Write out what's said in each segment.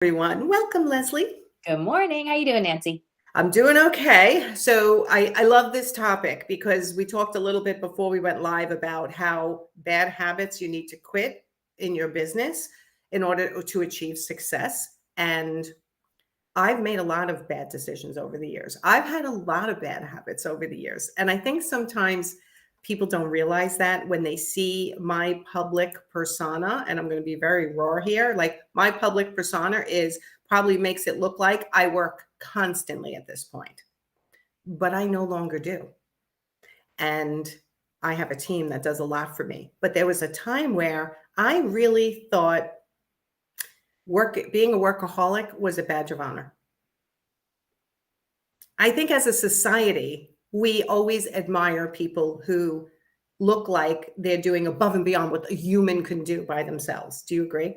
Everyone. Welcome, Leslie. Good morning. How you doing, Nancy? I'm doing okay. So I love this topic because we talked a little bit before we went live about how bad habits you need to quit in your business in order to achieve success. And I've made a lot of bad decisions over the years. I've had a lot of bad habits over the years. And I think sometimes people don't realize that when they see my public persona, and I'm going to be very raw here, like my public persona is probably makes it look like I work constantly at this point, but I no longer do. And I have a team that does a lot for me. But there was a time where I really thought being a workaholic was a badge of honor. I think as a society, we always admire people who look like they're doing above and beyond what a human can do by themselves. Do you agree?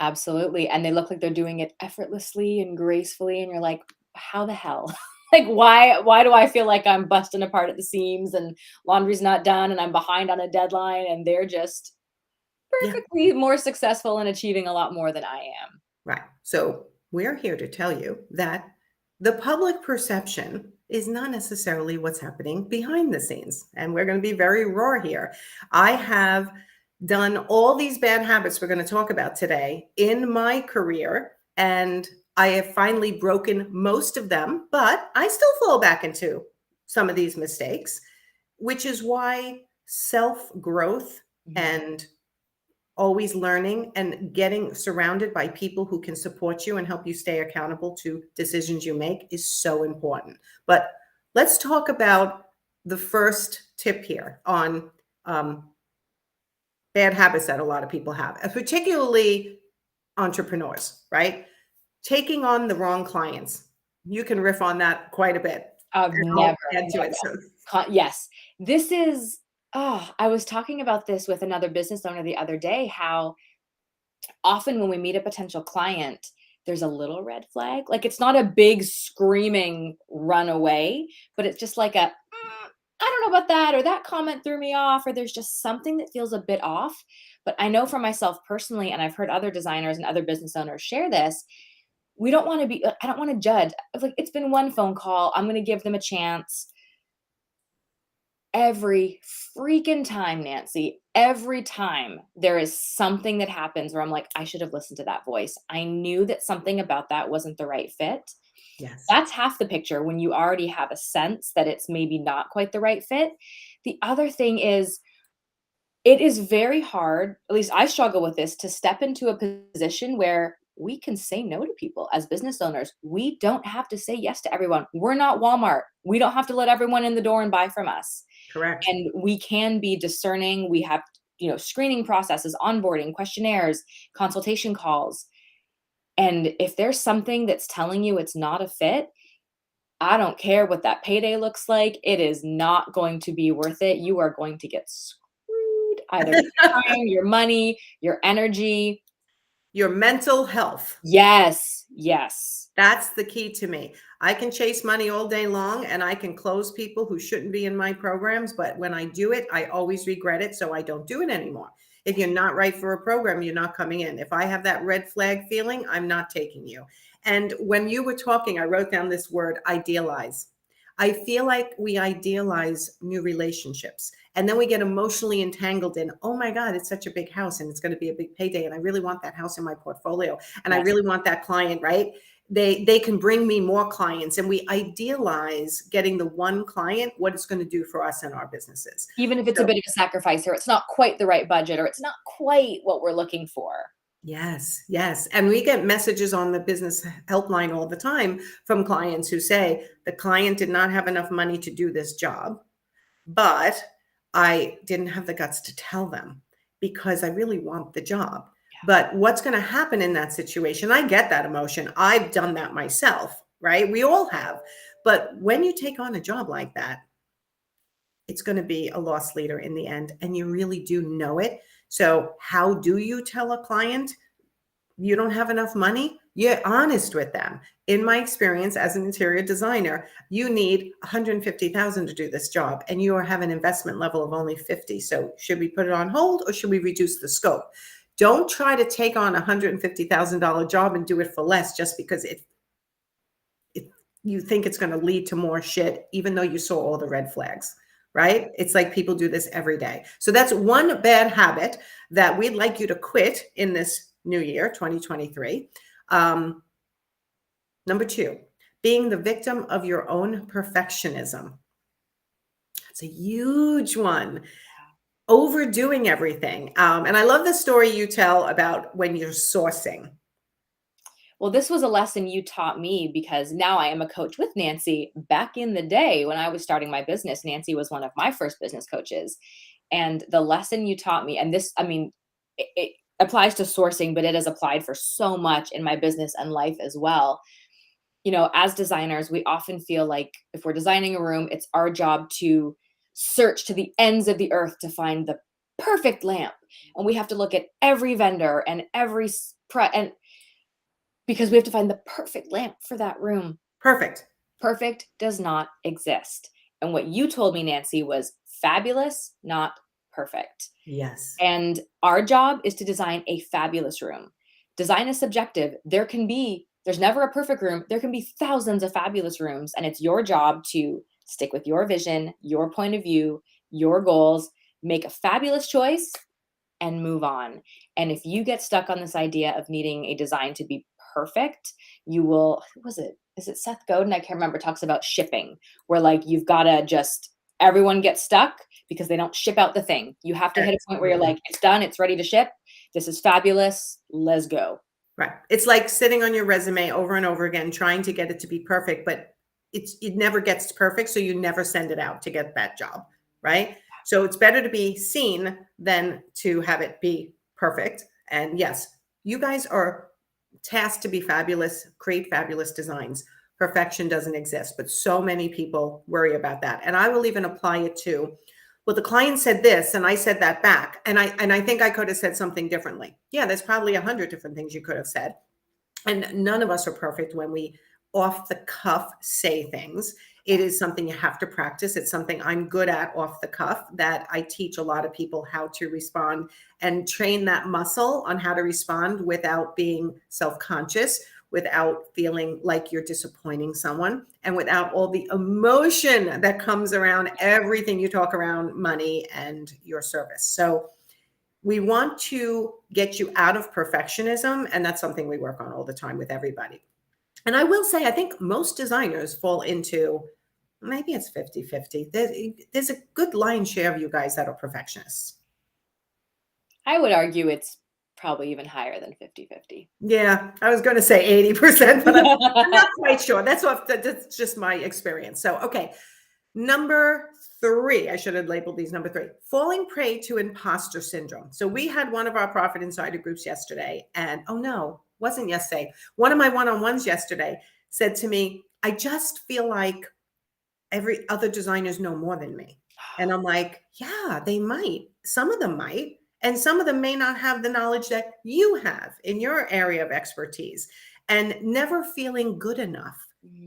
Absolutely. And they look like they're doing it effortlessly and gracefully. And you're like, how the hell? Like, why do I feel like I'm busting apart at the seams and laundry's not done and I'm behind on a deadline and they're just Yeah, perfectly more successful and achieving a lot more than I am? right. So we're here to tell you that the public perception is not necessarily what's happening behind the scenes. And we're going to be very raw here. I have done all these bad habits we're going to talk about today in my career, and I have finally broken most of them, but I still fall back into some of these mistakes, which is why self growth Mhm. and always learning and getting surrounded by people who can support you and help you stay accountable to decisions you make is so important. But let's talk about the first tip here on um, bad habits that a lot of people have, particularly entrepreneurs, right? Taking on the wrong clients. You can riff on that quite a bit. I've And I'll never, add to no, it. no. So, Yes. This is, I was talking about this with another business owner the other day, how often when we meet a potential client, there's a little red flag. Like it's not a big screaming run away, but it's just like I don't know about that, or that comment threw me off, or there's just something that feels a bit off. But I know for myself personally, and I've heard other designers and other business owners share this. We don't want to be, I don't want to judge. Like it's been one phone call. I'm going to give them a chance. Every freaking time, Nancy, every time there is something that happens where I'm like, I should have listened to that voice. I knew that something about that wasn't the right fit. yes. That's half the picture when you already have a sense that it's maybe not quite the right fit. The other thing is, it is very hard, at least I struggle with this, to step into a position where we can say no to people as business owners. We don't have to say yes to everyone. We're not Walmart. We don't have to let everyone in the door and buy from us, Correct. and we can be discerning. We have, screening processes, onboarding, questionnaires, consultation calls. And if there's something that's telling you it's not a fit, I don't care what that payday looks like. It is not going to be worth it. You are going to get screwed either with your time, your money, your energy. Your mental health. Yes, yes. That's the key to me. I can chase money all day long and I can close people who shouldn't be in my programs. But when I do it, I always regret it. So I don't do it anymore. If you're not right for a program, you're not coming in. If I have that red flag feeling, I'm not taking you. And when you were talking, I wrote down this word idealize. I feel like we idealize new relationships and then we get emotionally entangled in, oh my God, it's such a big house and it's going to be a big payday. And I really want that house in my portfolio. And I Yes. really want that client, right? They can bring me more clients, and we idealize getting the one client, what it's going to do for us in our businesses. Even if it's a So bit of a sacrifice or it's not quite the right budget or it's not quite what we're looking for. yes, yes. And we get messages on the business helpline all the time from clients who say the client did not have enough money to do this job, but I didn't have the guts to tell them because I really want the job. But what's going to happen in that situation? I get that emotion. I've done that myself, right? We all have. But when you take on a job like that, it's going to be a loss leader in the end. And you really do know it. So, how do you tell a client you don't have enough money? You're honest with them. In my experience as an interior designer, you need 150,000 to do this job and you have an investment level of only 50. So should we put it on hold or should we reduce the scope? Don't try to take on a $150,000 job and do it for less just because you think it's going to lead to more shit, even though you saw all the red flags, right? It's like people do this every day. So that's one bad habit that we'd like you to quit in this new year, 2023. Number two, being the victim of your own perfectionism. That's a huge one. Overdoing everything. And I love the story you tell about when you're sourcing. Well, this was a lesson you taught me because now I am a coach with Nancy. Back in the day when I was starting my business, Nancy was one of my first business coaches. And the lesson you taught me, and this, I mean, it applies to sourcing, but it is applied for so much in my business and life as well. You know, as designers, we often feel like if we're designing a room, it's our job to search to the ends of the earth to find the perfect lamp. And we have to look at every vendor and and because we have to find the perfect lamp for that room. Perfect. Perfect does not exist. And what you told me, Nancy, was fabulous, not perfect. Yes. And our job is to design a fabulous room. Design is subjective. There's never a perfect room. There can be thousands of fabulous rooms. And it's your job to stick with your vision, your point of view, your goals, make a fabulous choice and move on. And if you get stuck on this idea of needing a design to be perfect, you will, who was it? Is it Seth Godin? I can't remember, talks about shipping, where like you've got to just, everyone gets stuck because they don't ship out the thing. You have to hit a point where you're like, it's done, it's ready to ship. This is fabulous. Let's go. Right. It's like sitting on your resume over and over again, trying to get it to be perfect, but it never gets perfect. So you never send it out to get that job. Right. So it's better to be seen than to have it be perfect. And yes, you guys are tasked to be fabulous, create fabulous designs. Perfection doesn't exist, but so many people worry about that. And I will even apply it to, well, the client said this and I said that back. And I think I could have said something differently. Yeah, there's probably 100 different things you could have said. And none of us are perfect when we off the cuff say things. It is something you have to practice. It's something I'm good at off the cuff, that I teach a lot of people how to respond and train that muscle on how to respond without being self-conscious, without feeling like you're disappointing someone, and without all the emotion that comes around everything you talk around money and your service. So we want to get you out of perfectionism, and that's something we work on all the time with everybody. And I will say, I think most designers fall into, maybe it's 50-50. There's a good lion's share of you guys that are perfectionists. I would argue it's probably even higher than 50-50. Yeah, I was going to say 80%, but I'm not quite sure. That's just my experience. So, okay. Number three, I should have labeled these number three, falling prey to imposter syndrome. So we had one of our Profit Insider groups yesterday, and oh no, wasn't yesterday. One of my one-on-ones yesterday said to me, I just feel like every other designers know more than me. And I'm like, yeah, they might. Some of them might. And some of them may not have the knowledge that you have in your area of expertise. And never feeling good enough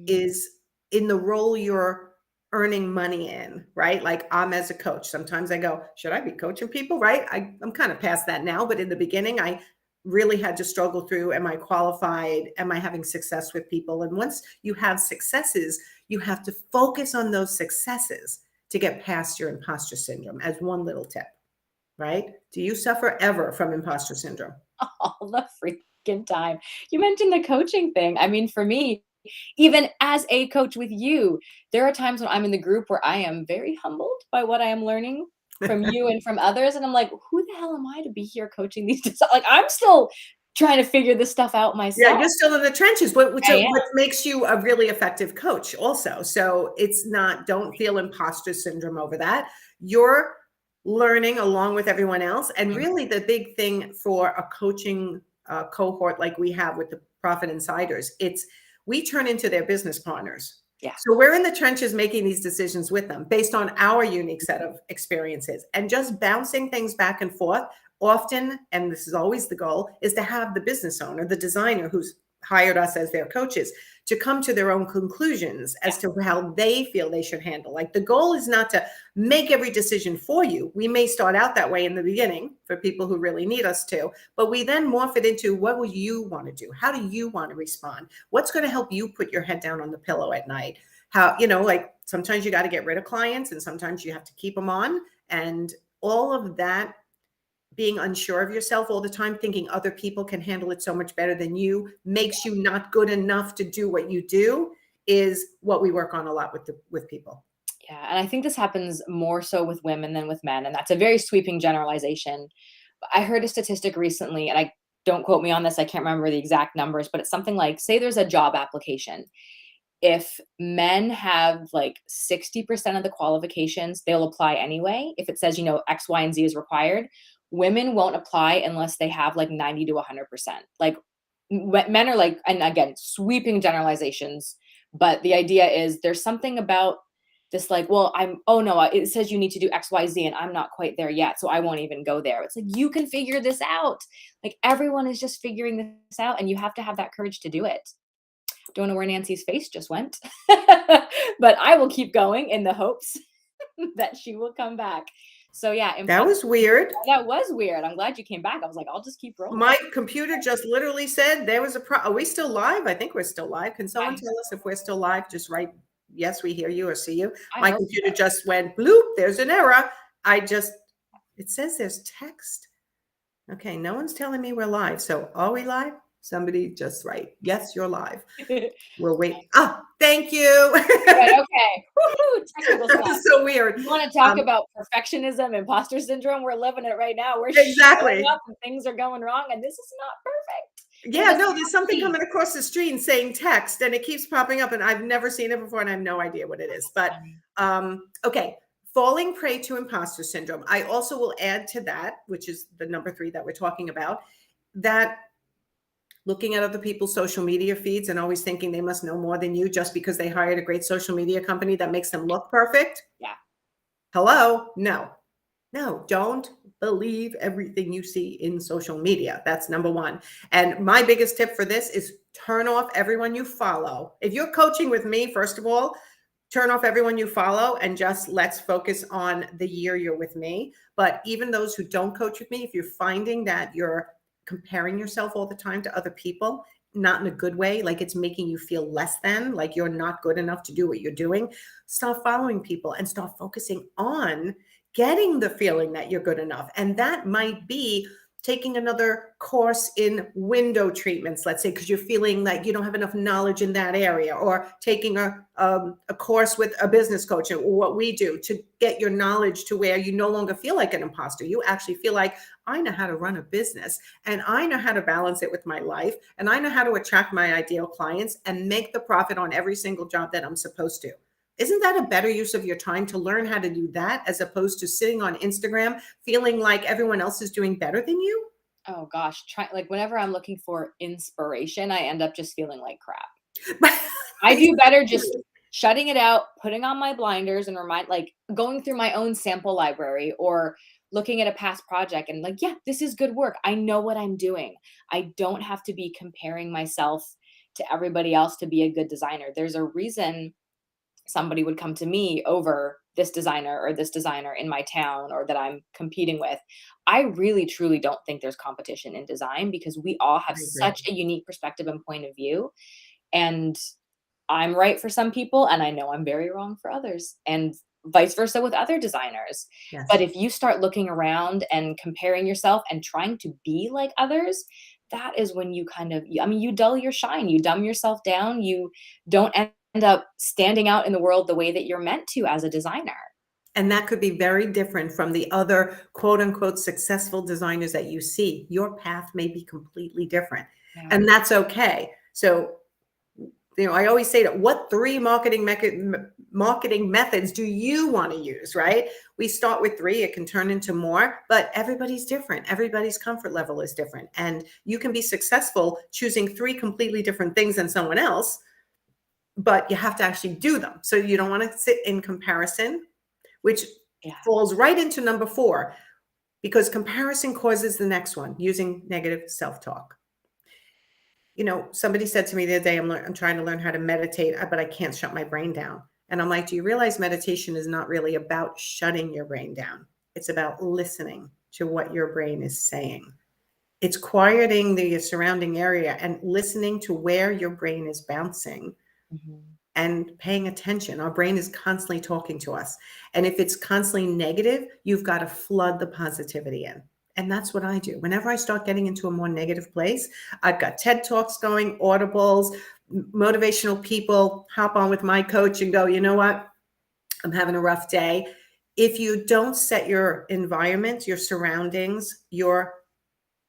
is in the role you're earning money in, right? Like I'm as a coach, sometimes I go, should I be coaching people, right? I'm kind of past that now, but in the beginning, I really had to struggle through, am I qualified? Am I having success with people? And once you have successes, you have to focus on those successes to get past your imposter syndrome, as one little tip, right? Do you suffer ever from imposter syndrome? All the freaking time. You mentioned the coaching thing. I mean, for me, even as a coach with you, there are times when I'm in the group where I am very humbled by what I am learning from you and from others. And I'm like, who the hell am I to be here coaching these? Like, I'm still trying to figure this stuff out myself. Yeah, you're still in the trenches. What makes you a really effective coach also. So it's not, don't feel imposter syndrome over that. You're learning along with everyone else. And really the big thing for a coaching cohort like we have with the Profit Insiders, we turn into their business partners. Yeah. So we're in the trenches making these decisions with them based on our unique set of experiences, and just bouncing things back and forth often, and this is always the goal, is to have the business owner, the designer who's hired us as their coaches to come to their own conclusions as to how they feel they should handle. Like the goal is not to make every decision for you. We may start out that way in the beginning for people who really need us to, but we then morph it into what would you want to do? How do you want to respond? What's going to help you put your head down on the pillow at night? How, like sometimes you got to get rid of clients and sometimes you have to keep them on, and all of that. Being unsure of yourself all the time, thinking other people can handle it so much better than you, makes you not good enough to do what you do, is what we work on a lot with people. Yeah, and I think this happens more so with women than with men, and that's a very sweeping generalization. I heard a statistic recently, and I don't quote me on this, I can't remember the exact numbers, but it's something like, say there's a job application. If men have like 60% of the qualifications, they'll apply anyway. If it says, X, Y, and Z is required, women won't apply unless they have like 90 to 100%. Like men are like, and again, sweeping generalizations, but the idea is there's something about this, like, well, oh no, it says you need to do X, Y, Z, and I'm not quite there yet, so I won't even go there. It's like, you can figure this out. Like everyone is just figuring this out, and you have to have that courage to do it. Don't know where Nancy's face just went, but I will keep going in the hopes that she will come back. So yeah, That was weird. that was weird. I'm glad you came back. I was like, I'll just keep rolling. My computer just literally said there was are we still live? I think we're still live. Can someone tell us if we're still live? Just write, yes, we hear you or see you. My computer just went bloop. There's an error. It says there's text. Okay, no one's telling me we're live. So are we live? Somebody just write, yes, you're live. We'll wait. Oh, thank you. Right, okay. Woo-hoo, technical stuff. So weird. You want to talk about perfectionism, imposter syndrome? We're living it right now. We're exactly showing up and things are going wrong, and this is not perfect. Yeah, no, there's something coming across the screen saying text, and it keeps popping up, and I've never seen it before, and I have no idea what it is. But okay, falling prey to imposter syndrome. I also will add to that, which is the number 3 that we're talking about, that looking at other people's social media feeds and always thinking they must know more than you just because they hired a great social media company that makes them look perfect. Yeah. Hello? No, don't believe everything you see in social media. That's number 1. And my biggest tip for this is turn off everyone you follow. If you're coaching with me, first of all, turn off everyone you follow and just let's focus on the year you're with me. But even those who don't coach with me, if you're finding that you're comparing yourself all the time to other people, not in a good way, like it's making you feel less than, like you're not good enough to do what you're doing, stop following people and start focusing on getting the feeling that you're good enough. And that might be taking another course in window treatments, let's say, because you're feeling like you don't have enough knowledge in that area, or taking a course with a business coach, or what we do to get your knowledge to where you no longer feel like an imposter. You actually feel like, I know how to run a business, and I know how to balance it with my life, and I know how to attract my ideal clients and make the profit on every single job that I'm supposed to. Isn't that a better use of your time to learn how to do that, as opposed to sitting on Instagram feeling like everyone else is doing better than you? Oh gosh, like whenever I'm looking for inspiration, I end up just feeling like crap. I do better just shutting it out, putting on my blinders, and like going through my own sample library or looking at a past project and like, yeah, this is good work. I know what I'm doing. I don't have to be comparing myself to everybody else to be a good designer. There's a reason somebody would come to me over this designer or this designer in my town or that I'm competing with. I really, truly don't think there's competition in design, because we all have such a unique perspective and point of view. And I'm right for some people, and I know I'm very wrong for others, and vice versa with other designers. Yes. But if you start looking around and comparing yourself and trying to be like others, that is when you you dull your shine, you dumb yourself down, you don't end up standing out in the world the way that you're meant to as a designer. And that could be very different from the other quote unquote successful designers that you see. Your path may be completely different, and that's okay. So, I always say that, what 3 marketing methods do you want to use, right? We start with 3, it can turn into more, but everybody's different. Everybody's comfort level is different. And you can be successful choosing 3 completely different things than someone else, but you have to actually do them. So you don't want to sit in comparison, which falls right into number 4, because comparison causes the next one, using negative self-talk. Somebody said to me the other day, I'm trying to learn how to meditate, but I can't shut my brain down. And I'm like, do you realize meditation is not really about shutting your brain down? It's about listening to what your brain is saying. It's quieting the surrounding area and listening to where your brain is bouncing Mhm. and paying attention. Our brain is constantly talking to us. And if it's constantly negative, you've got to flood the positivity in. And that's what I do. Whenever I start getting into a more negative place, I've got TED Talks going, audibles, motivational people hop on with my coach and go, you know what? I'm having a rough day. If you don't set your environment, your surroundings, your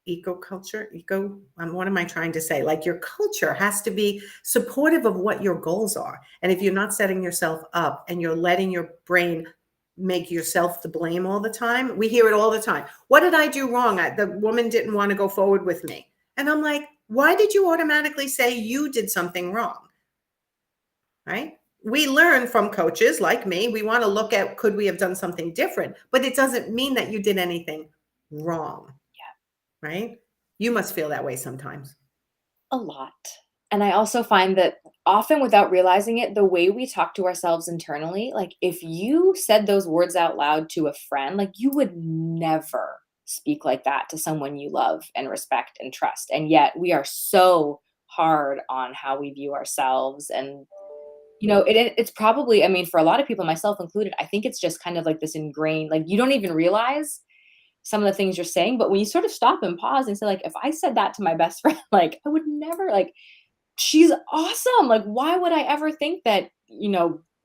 what am I trying to say? Like, your culture has to be supportive of what your goals are. And if you're not setting yourself up and you're letting your brain make yourself to blame all the time, we hear it all the time. What did I do wrong? The woman didn't want to go forward with me. And I'm like, why did you automatically say you did something wrong? Right? We learn from coaches like me. We want to look at, could we have done something different? But it doesn't mean that you did anything wrong. Right? You must feel that way sometimes. A lot. And I also find that often without realizing it, the way we talk to ourselves internally, like if you said those words out loud to a friend, like you would never speak like that to someone you love and respect and trust. And yet we are so hard on how we view ourselves. And, it's probably, I mean, for a lot of people, myself included, I think it's just kind of like this ingrained, like you don't even realize some of the things you're saying, but when you sort of stop and pause and say, like, if I said that to my best friend, like, I would never, like, she's awesome. Like, why would I ever think that,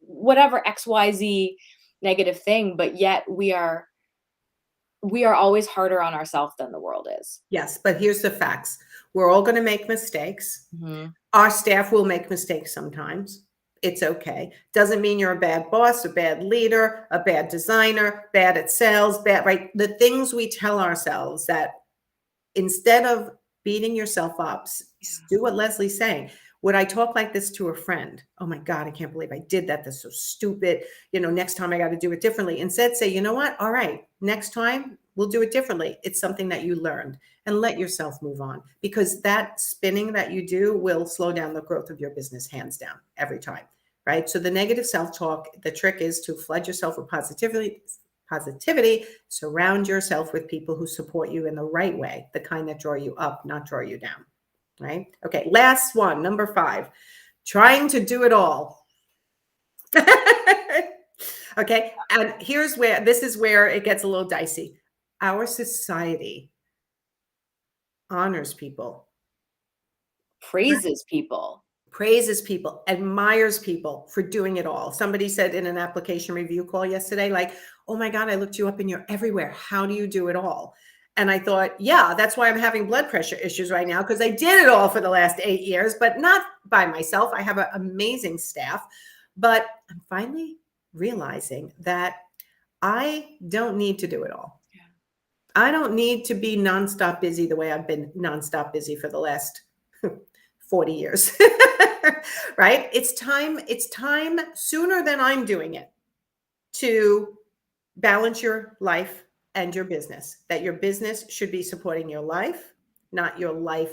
whatever XYZ negative thing, but yet we are always harder on ourselves than the world is. Yes, but here's the facts. We're all going to make mistakes. Mhm. Our staff will make mistakes sometimes. It's okay. Doesn't mean you're a bad boss, a bad leader, a bad designer, bad at sales, bad, right? The things we tell ourselves, that instead of beating yourself up, do what Leslie's saying. Would I talk like this to a friend? Oh my God, I can't believe I did that. That's so stupid. Next time I got to do it differently. Instead, say, you know what? All right, next time we'll do it differently. It's something that you learned, and let yourself move on, because that spinning that you do will slow down the growth of your business, hands down, every time. Right. So the negative self-talk, the trick is to flood yourself with positivity, surround yourself with people who support you in the right way, the kind that draw you up, not draw you down. Right? Okay, last one, number 5, trying to do it all. Okay, and this is where it gets a little dicey. Our society honors people, Praises people. praises people, admires people for doing it all. Somebody said in an application review call yesterday, like, oh my God, I looked you up and you're everywhere. How do you do it all? And I thought, yeah, that's why I'm having blood pressure issues right now, because I did it all for the last 8 years, but not by myself. I have an amazing staff, but I'm finally realizing that I don't need to do it all. Yeah. I don't need to be nonstop busy the way I've been nonstop busy for the last 40 years. Right? It's time sooner than I'm doing it to balance your life and your business. That your business should be supporting your life, not your life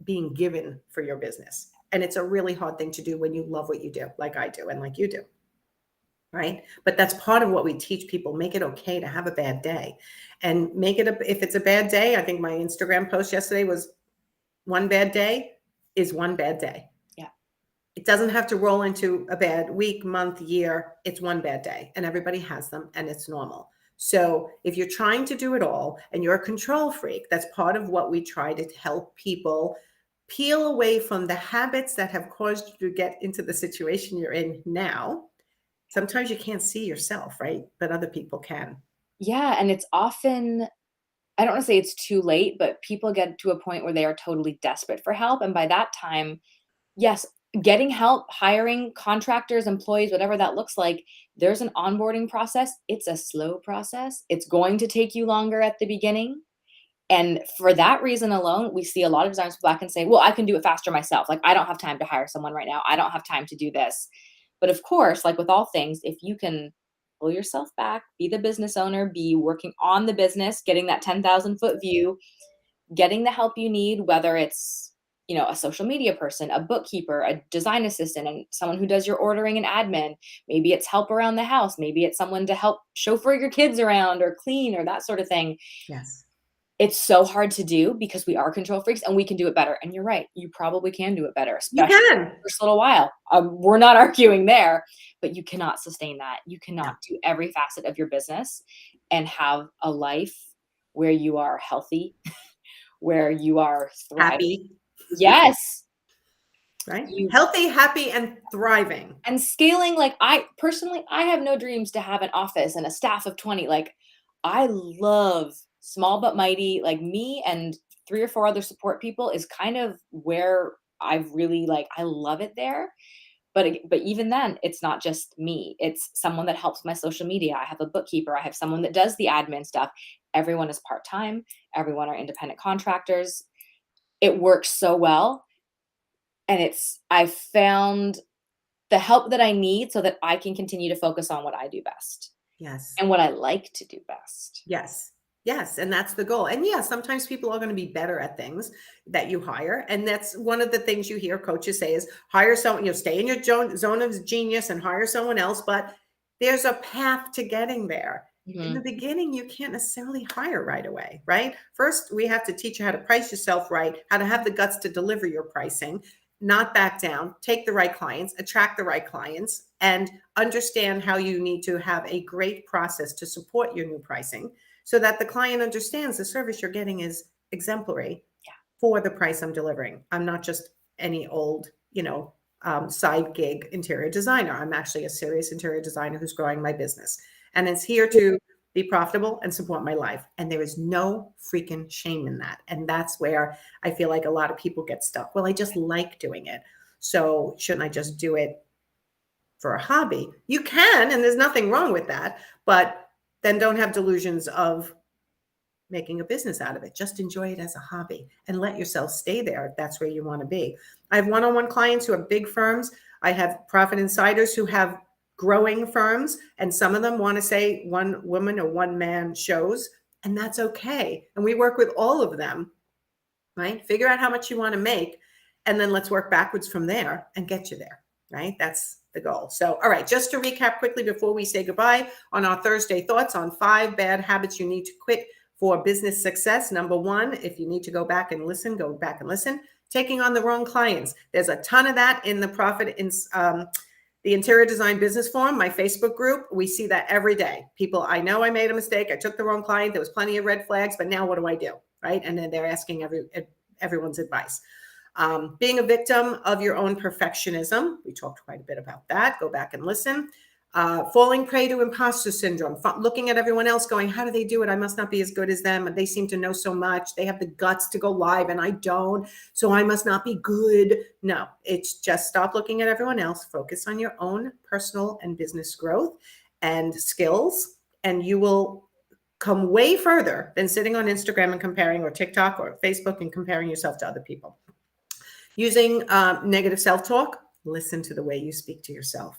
being given for your business. And it's a really hard thing to do when you love what you do, like I do and like you do. Right? But that's part of what we teach people. Make it okay to have a bad day, and if it's a bad day. I think my Instagram post yesterday was, one bad day is one bad day. Yeah. It doesn't have to roll into a bad week, month, year. It's one bad day, and everybody has them, and it's normal. So if you're trying to do it all and you're a control freak, that's part of what we try to help people peel away from the habits that have caused you to get into the situation you're in now. Sometimes you can't see yourself, right? But other people can. Yeah, and it's often, I don't wanna say it's too late, but people get to a point where they are totally desperate for help, and by that time, yes, getting help, hiring contractors, employees, whatever that looks like, there's an onboarding process. It's a slow process. It's going to take you longer at the beginning, and for that reason alone, we see a lot of designers come back and say, "Well, I can do it faster myself. Like, I don't have time to hire someone right now. I don't have time to do this." But of course, like with all things, if you can pull yourself back, be the business owner, be working on the business, getting that 10,000-foot view, getting the help you need, whether it's, a social media person, a bookkeeper, a design assistant, and someone who does your ordering and admin. Maybe it's help around the house. Maybe it's someone to help chauffeur your kids around or clean or that sort of thing. Yes. It's so hard to do because we are control freaks and we can do it better. And you're right, you probably can do it better, You especially can. the first little while. We're not arguing there, but you cannot sustain that. You No. cannot do every facet of your business and have a life where you are healthy, where you are thriving. Happy, Yes. right? You Healthy, happy, and thriving. and scaling, like, I personally, I have no dreams to have an office and a staff of 20. Like, I love small but mighty. Like, me and 3 or 4 other support people is kind of where I've really, like, I love it there. But even then, it's not just me. It's someone that helps my social media. I have a bookkeeper. I have someone that does the admin stuff. Everyone is part-time. Everyone are independent contractors. It works so well, and I found the help that I need so that I can continue to focus on what I do best Yes. and what I like to do best. Yes. Yes. And that's the goal. And yeah, sometimes people are going to be better at things that you hire. And that's one of the things you hear coaches say is hire someone, stay in your zone of genius and hire someone else. But there's a path to getting there. In the Mhm. beginning, you can't necessarily hire right away, right? First, we have to teach you how to price yourself right, how to have the guts to deliver your pricing, not back down, take the right clients, attract the right clients, and understand how you need to have a great process to support your new pricing so that the client understands the service you're getting is exemplary Yeah. for the price I'm delivering. I'm not just any old, side gig interior designer. I'm actually a serious interior designer who's growing my business. And it's here to be profitable and support my life. And there is no freaking shame in that. And that's where I feel like a lot of people get stuck. Well, I just like doing it. So shouldn't I just do it for a hobby? You can, and there's nothing wrong with that, but then don't have delusions of making a business out of it. Just enjoy it as a hobby and let yourself stay there if that's where you want to be. I have one-on-one clients who have big firms. I have profit insiders who have growing firms, and some of them want to say one woman or one man shows, and that's okay. And we work with all of them, right? Figure out how much you want to make, and then let's work backwards from there and get you there, right? That's the goal. So, all right, just to recap quickly before we say goodbye on our Thursday thoughts on 5 bad habits you need to quit for business success. Number 1, if you need to go back and listen, go back and listen. Taking on the wrong clients. There's a ton of that in the Interior Design Business Forum, my Facebook group. We see that every day. People, I know I made a mistake. I took the wrong client. There was plenty of red flags, but now what do I do? Right? And then they're asking everyone's advice. Being a victim of your own perfectionism. We talked quite a bit about that. Go back and listen. Falling prey to imposter syndrome, looking at everyone else going, how do they do it? I must not be as good as them. They seem to know so much. They have the guts to go live and I don't. So I must not be good. No, it's just stop looking at everyone else. Focus on your own personal and business growth and skills, and you will come way further than sitting on Instagram and comparing, or TikTok or Facebook and comparing yourself to other people. Using negative self-talk, listen to the way you speak to yourself.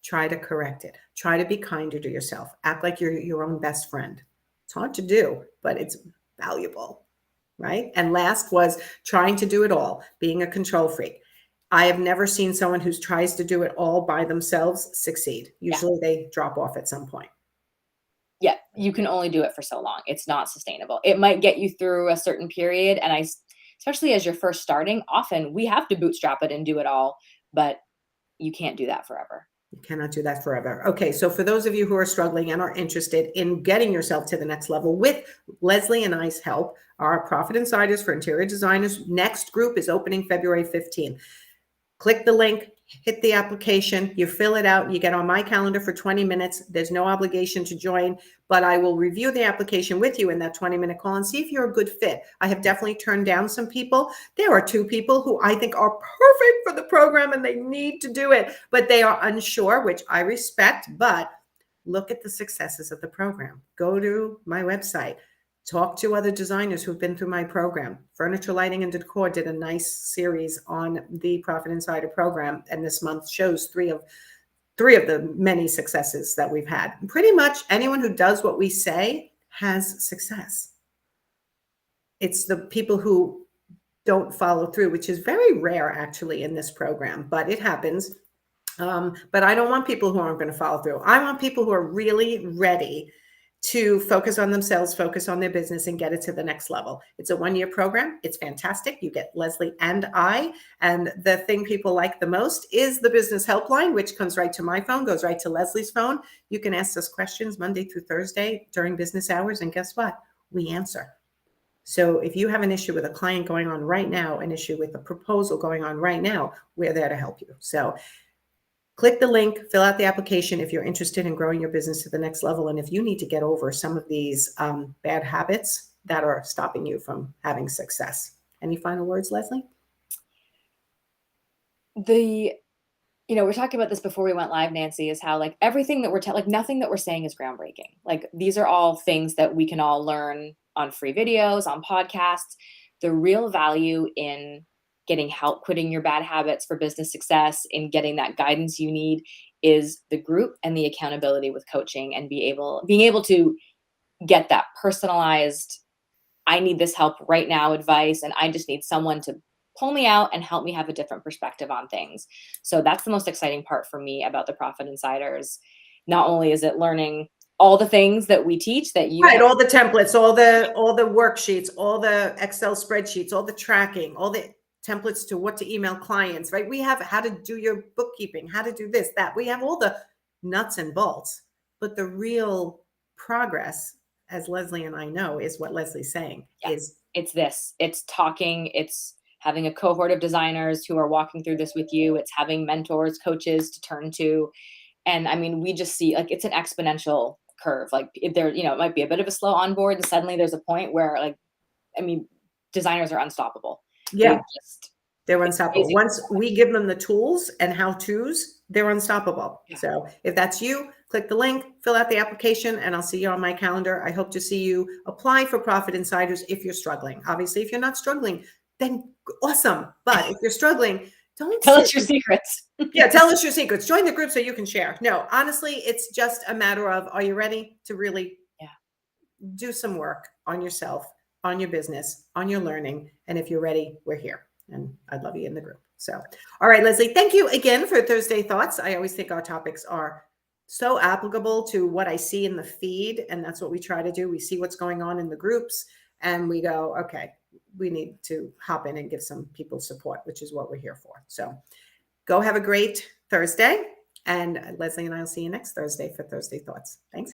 Try to correct it. Try to be kinder to yourself. Act like you're your own best friend. It's hard to do, but it's valuable, right? And last was trying to do it all, being a control freak. I have never seen someone who tries to do it all by themselves succeed. Usually they drop off at some point. Yeah, you can only do it for so long. It's not sustainable. It might get you through a certain period, and especially as you're first starting, often we have to bootstrap it and do it all, but you can't do that forever. You cannot do that forever. Okay, so for those of you who are struggling and are interested in getting yourself to the next level with Leslie and I's help, our Profit Insiders for Interior Designers next group is opening February 15th. Click the link, hit the application, you fill it out, you get on my calendar for 20 minutes. There's no obligation to join, but I will review the application with you in that 20-minute call and see if you're a good fit. I have definitely turned down some people. There are 2 people who I think are perfect for the program and they need to do it, but they are unsure, which I respect, but look at the successes of the program. Go to my website. Talk to other designers who've been through my program. Furniture, Lighting, and Decor did a nice series on the Profit Insider program, and this month shows three of the many successes that we've had. Pretty much anyone who does what we say has success. It's the people who don't follow through, which is very rare actually in this program, but it happens. But I don't want people who aren't going to follow through. I want people who are really ready to focus on themselves, focus on their business, and get it to the next level. It's a 1-year program. It's fantastic. You get Leslie and I. And the thing people like the most is the business helpline, which comes right to my phone, goes right to Leslie's phone. You can ask us questions Monday through Thursday during business hours. And guess what? We answer. So if you have an issue with a client going on right now, an issue with a proposal going on right now, we're there to help you. So click the link, fill out the application if you're interested in growing your business to the next level. And if you need to get over some of these bad habits that are stopping you from having success. Any final words, Leslie? We're talking about this before we went live, Nancy, is how like everything that we're like nothing that we're saying is groundbreaking. Like these are all things that we can all learn on free videos, on podcasts. The real value in getting help quitting your bad habits for business success, in getting that guidance you need, is the group and the accountability with coaching, and being able to get that personalized, I need this help right now advice, and I just need someone to pull me out and help me have a different perspective on things. So that's the most exciting part for me about the Profit Insiders. Not only is it learning all the things that we teach that you Right, all the templates, all the worksheets, all the Excel spreadsheets, all the tracking, all the templates to what to email clients, right? We have how to do your bookkeeping, how to do this, that. We have all the nuts and bolts, but the real progress, as Leslie and I know, is what Leslie's saying, is it's talking, it's having a cohort of designers who are walking through this with you. It's having mentors, coaches to turn to. And I mean, we just see like it's an exponential curve. Like if there, it might be a bit of a slow onboard, and suddenly there's a point where designers are unstoppable. yeah. They're It's unstoppable. amazing. Once we give them the tools and how-tos, they're unstoppable. Yeah. So if that's you, click the link, fill out the application, and I'll see you on my calendar. I hope to see you apply for Profit Insiders if you're struggling. Obviously, if you're not struggling, then awesome. But if you're struggling, don't Tell us your secrets. Yeah, tell us your secrets. Join the group so you can share. No, honestly, it's just a matter of, are you ready to really do some work on yourself, on your business, on your learning? And if you're ready, we're here. And I'd love you in the group. So, all right, Leslie, thank you again for Thursday Thoughts. I always think our topics are so applicable to what I see in the feed. And that's what we try to do. We see what's going on in the groups and we go, okay, we need to hop in and give some people support, which is what we're here for. So go have a great Thursday. And Leslie and I will see you next Thursday for Thursday Thoughts. Thanks.